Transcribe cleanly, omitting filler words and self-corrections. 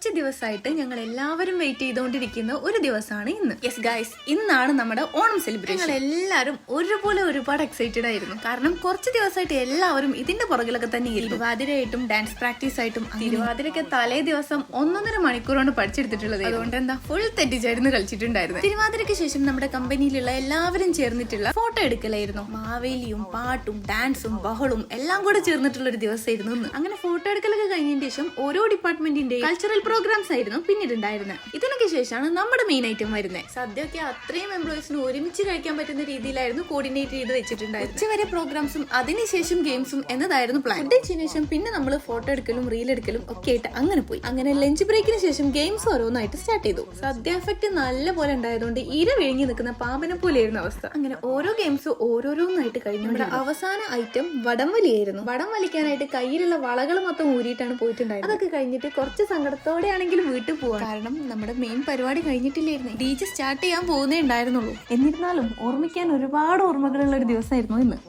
കുറച്ച് ദിവസമായിട്ട് ഞങ്ങൾ എല്ലാവരും വെയിറ്റ് ചെയ്തുകൊണ്ടിരിക്കുന്ന ഒരു ദിവസമാണ് ഇന്ന്. യെസ് ഗൈസ്, ഇന്നാണ് നമ്മുടെ ഓണം സെലിബ്രേഷൻ. ഞങ്ങൾ എല്ലാവരും ഒരുപാട് എക്സൈറ്റഡ് ആയിരുന്നു. കാരണം കുറച്ച് ദിവസമായിട്ട് എല്ലാവരും ഇതിന്റെ പുറകിലൊക്കെ തന്നെ തിരുവാതിരയായിട്ടും ഡാൻസ് പ്രാക്ടീസ് ആയിട്ടും. തിരുവാതിരയ്ക്ക് തലേ ദിവസം 1.5 മണിക്കൂറാണ് പഠിച്ചെടുത്തിട്ടുള്ളത്. അതുകൊണ്ട് എന്താ ഫുൾ തെറ്റിച്ചായിരുന്നു കളിച്ചിട്ടുണ്ടായിരുന്നു. തിരുവാതിരയ്ക്ക് ശേഷം നമ്മുടെ കമ്പനിയിലുള്ള എല്ലാവരും ചേർന്നിട്ടുള്ള ഫോട്ടോ എടുക്കലായിരുന്നു. മാവേലിയും പാട്ടും ഡാൻസും ബഹളും എല്ലാം കൂടെ ചേർന്നിട്ടുള്ള ഒരു ദിവസമായിരുന്നു ഇന്ന്. അങ്ങനെ ഫോട്ടോ എടുക്കലൊക്കെ കഴിഞ്ഞതിന് ശേഷം ഓരോ ഡിപ്പാർട്ട്മെന്റിന്റെ കൾച്ചറൽ പ്രോഗ്രാംസ് ആയിരുന്നു പിന്നീട് ഉണ്ടായിരുന്നത്. ഇതിനൊക്കെ ശേഷമാണ് നമ്മുടെ മെയിൻ ഐറ്റം വരുന്നത്. സദ്യയൊക്കെ അത്രയും എംപ്ലോയീസിന് ഒരുമിച്ച് കഴിക്കാൻ പറ്റുന്ന രീതിയിലായിരുന്നു കോർഡിനേറ്റ് ചെയ്ത് വെച്ചിട്ടുണ്ടായിരുന്നു. ഉച്ചവരെ പ്രോഗ്രാംസും അതിനുശേഷം ഗെയിംസും എന്നതായിരുന്നു പ്ലാൻ. ഫുഡിന് ശേഷം പിന്നെ നമ്മൾ ഫോട്ടോ എടുക്കലും റീൽ എടുക്കലും ഒക്കെ ആയിട്ട് അങ്ങനെ പോയി. അങ്ങനെ ലഞ്ച് ബ്രേക്കിന് ശേഷം ഗെയിംസ് ഓരോന്നായിട്ട് സ്റ്റാർട്ട് ചെയ്തു. സദ്യ എഫക്ട് നല്ല പോലെ ഉണ്ടായതുകൊണ്ട് ഇര വിഴുങ്ങി നിൽക്കുന്ന പാമ്പനെ പോലെയായിരുന്നു അവസ്ഥ. അങ്ങനെ ഓരോ ഗെയിംസ് ഓരോന്നായിട്ട് കഴിഞ്ഞു. നമ്മുടെ അവസാന ഐറ്റം വടംവലിയായിരുന്നു. വടം വലിക്കാനായിട്ട് കയ്യിലുള്ള വളകൾ മൊത്തം ഊരിയിട്ടാണ് പോയിട്ടുണ്ടായിരുന്നത്. അതൊക്കെ കഴിഞ്ഞിട്ട് കുറച്ച് സങ്കടത്തോടെ ആണെങ്കിലും വീട്ടിൽ പോവാം. കാരണം നമ്മുടെ മെയിൻ പരിപാടി കഴിഞ്ഞിട്ടില്ലായിരുന്നു. DJ സ്റ്റാർട്ട് ചെയ്യാൻ പോകുന്നേ ഉണ്ടായിരുന്നുള്ളൂ. എന്നിരുന്നാലും ഓർമ്മിക്കാൻ ഒരുപാട് ഓർമ്മകളുള്ള ഒരു ദിവസമായിരുന്നു ഇന്ന്.